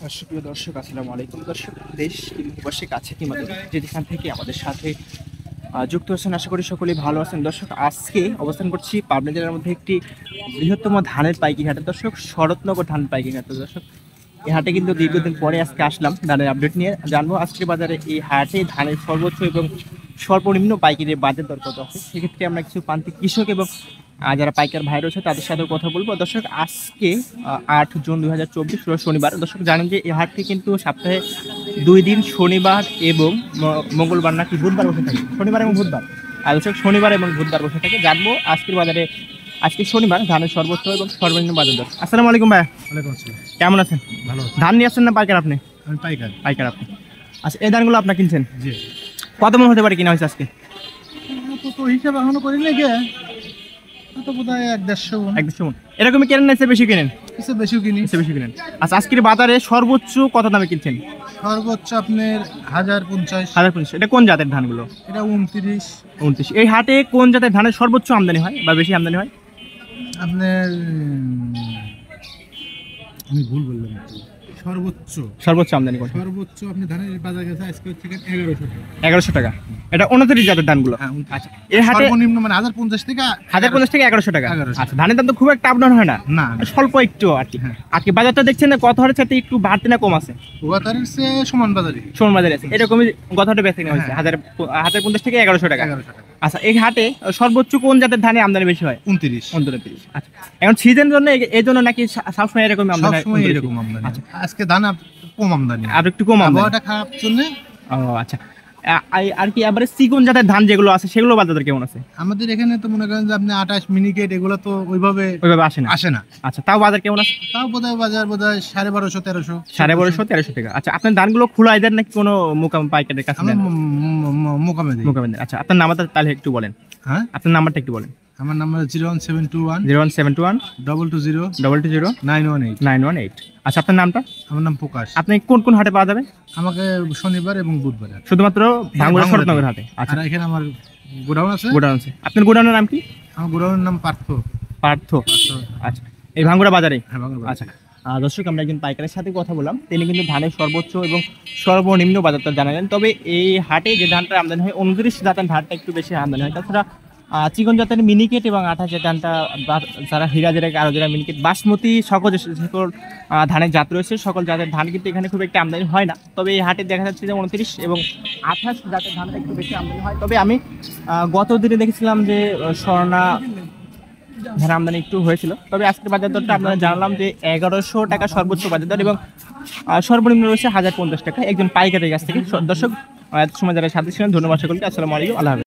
সুপ্রিয় দর্শক, আসসালামু আলাইকুম। দর্শক, দেশ কিংবা প্রবাসী কাছে কিংবা যেখান থেকে আমাদের সাথে যুক্ত আছেন, আশা করি সকলেই ভালো আছেন। দর্শক, আজকে অবস্থান করছি পাবনা জেলার মধ্যে একটি বৃহত্তম ধানের পাইকারি হাটে। দর্শক, শরৎনগর ধান পাইকারি হাটে। দর্শক, এই হাটে কিন্তু দীর্ঘদিন পরে আজকে আসলাম ধানের আপডেট নিয়ে জানবো আজকের বাজারে এই হাটে ধানের সর্বোচ্চ এবং সর্বনিম্ন পাইকারি বাজার দর কত আছে। সেক্ষেত্রে আমরা কিছু প্রান্তিক কৃষক এবং যারা পাইকার ভাই রয়েছে তাদের সাথেও কথা বলবো। দর্শক, আজকে 8 জুন 2024 শনিবার। দর্শক, জানেন যে এই হাটটি কিন্তু সপ্তাহে 2 দিন শনিবার এবং মঙ্গলবার নাকি বুধবার বসে থাকে, শনিবার এবং বুধবার। আর দর্শক, শনিবার এবং বুধবার বসে থাকে। জানবো আজকের বাজারে, আজকে শনিবার, ধানের সর্বোচ্চ এবং সর্বনিম্ন বাজার দর। আসসালামু আলাইকুম ভাই। ওয়ালাইকুম আসসালাম। কেমন আছেন? ভালো আছি। ধান নিয়ে আসছেন না পাইকার আপনি? আমি পাইকার। পাইকার আপনি। আচ্ছা, এই ধানগুলো আপনার কিনছেন? জি। কত মন হতে পারে কিনা হয়েছে আজকে? তো হিসাব এখনো করি না গে, তো বোধহয় 1-150 মণ। 1-200 মন এরকমই কেনেন না বেশি কেনেন? কিছু বেশিও কিনি। বেশি কিনেন। আচ্ছা, আজকের বাজারে সর্বোচ্চ কত দামে কিনছেন? সর্বোচ্চ আপনার 1050। 1050। এটা কোন জাতের ধানগুলো? এটা 29। 29। এই হাটে কোন জাতের ধানের সর্বোচ্চ আমদানি হয় বা বেশি আমদানি হয়? আপনার আমি ভুল বললাম, সর্বোচ্চ আমদানি করে সর্বোচ্চ আপনি ধানের বাজার গেছে আজকে হচ্ছে 1100 টাকা। 1100 টাকা। এটা 29 জাতের ধানগুলো। হ্যাঁ, আচ্ছা, এই হাটে সর্বনিম্ন মানে 1050 থেকে 1050 থেকে 1100 টাকা। 1100 আচ্ছা, ধানের দাম তো খুব একটা আপডাউন হয় না, না স্বল্প একটু আর কি। হ্যাঁ। আর কি বাজারটা দেখছেন না, গত হাটের সাথে একটু বাড়তি না কম আছে? ওয়াটারের সে সমান বাজারে সোন বাজারে আছে এরকমই গত হাটে বেচে কিনা হয়েছে। হ্যাঁ। 1050 থেকে 1100 টাকা। 1100 টাকা। আচ্ছা, এই হাটে সর্বোচ্চ কোন জাতের ধানে আমদানি বেশি হয়? 29। 29। আচ্ছা, এখন সিজনের জন্য এই জন্য নাকি সবসময় এরকম আমদানি হয়? সবসময় এরকম আমদানি। আচ্ছা। আজকে ধান কম আমদানি, আর একটু কম আমদানি। আবহাওয়াটা খারাপ জন্য। ও আচ্ছা। আর কি আবার চিকন জাতের ধান যেগুলো আছে সেগুলো বাজার কেমন আছে? আমাদের এখানে তো মনে করেন যে আপনি 28 মিনিকেট এগুলো তো ওইভাবে আসে না। না। আচ্ছা, তাও বাজার কেমন আছে? তাও বোধহয় বাজার 1250-1300। 1250-1300 টাকা। আচ্ছা, আপনার ধানগুলো খোলা দেন নাকি কোনো মোকাম পাইকারের কাছে আমরা দেন? মোকামে দিই। মোকামে দেন। আচ্ছা, আপনার নাম্বারটা তাহলে একটু বলেন। হ্যাঁ, আপনার নাম্বারটা একটু বলেন। আমার নাম্বার 01721 01721 220 220 918। 918। আচ্ছা, আপনার নামটা? আমার নাম প্রকাশ। আপনি কোন কোন হাটে পাওয়া যাবে? আমাকে শনিবার এবং বুধবার। শুধুমাত্র ভাঙ্গুড়া শরৎনগর হাটে? আচ্ছা, আর এখানে আমার গোডাউন আছে। গোডাউন আছে। আপনার গোডাউনের নাম কি? আমার গোডাউনের নাম পার্থ। পার্থ। আচ্ছা, এই ভাঙ্গুড়া বাজারে? হ্যাঁ, বাংলা। আচ্ছা। দর্শক, আমরা একজন পাইকারের সাথে কথা বললাম, তিনি কিন্তু ধানের সর্বোচ্চ এবং সর্বনিম্ন বাজারটা জানালেন। তবে এই হাটে যে ধানটা আমদানি হয় 29 জাতের ধানটা একটু বেশি আমদানি হয়। তাছাড়া চিকন জাতের মিনিকেট এবং 28 যে ধানটা, যারা হীরা যেটা আরো যারা মিনিকেট বাসমতি সকল যে সকল ধানের জাত রয়েছে সকল জাতের ধান কিন্তু এখানে খুব একটা আমদানি হয় না। তবে এই হাটে দেখা যাচ্ছে যে 29 এবং 28 জাতের ধানটা একটু বেশি আমদানি হয়। তবে আমি গত দিনে দেখেছিলাম যে স্বর্ণা ধান আমদানি একটু হয়েছিল। তবে আজকের বাজার দরটা আপনারা জানলাম যে 1100 টাকা সর্বোচ্চ বাজার দর এবং সর্বনিম্ন রয়েছে 1050 টাকা একজন পাইকারের কাছ থেকে। দর্শক, এত সময় যারা সাথে ছিলেন ধন্যবাদ সকলকে। আসসালামু আলাইকুম, আল্লাহ হাফেজ।